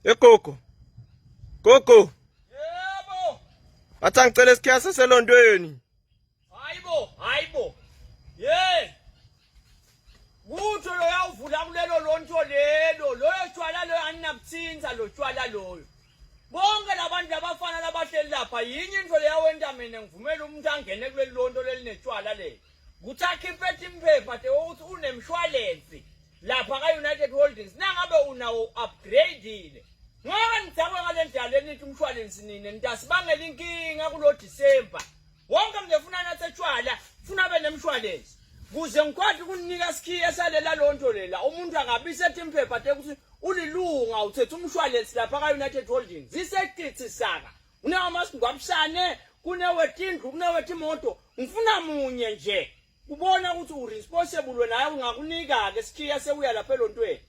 Gogo. Gogo. Yebo. Athi angicela isikhiya seselontweni. Hayibo. Ye. Kutho lo yawuvula kulelo lonto lelo. Loyo tshwala lo anginabuthinza lo tshwala loyo. Bonke labantu abafana labahleli lapha yinye into leyawenta mina ngivumela umuntu angene kuleli lonto lelinetshwala le. Kuthi akhiphe imphepha de ukuthi unemshwalensi lapha ka-United Holdings nangabe unawo upgradeile. Ngoba ngithakwe ngale ndlela nithi umshwalensi nini ntasibangela inkinga kulo December. Wonke ngifuna nathi etshwala ufuna abe nemshwalensi. Kuze ngikwazi ukunika isikhiya salela lonto lela umuntu angabisethe imphepha de ukuthi ulilunga uthethe umshwalensi lapha ka-United Holdings iseqithi saka unamasingwabisane kunewetindlu kunewethe imoto ngifuna munye nje ubona ukuthi uresponsible naye ungakunika ke isikhiya sewuya lapha elontweni.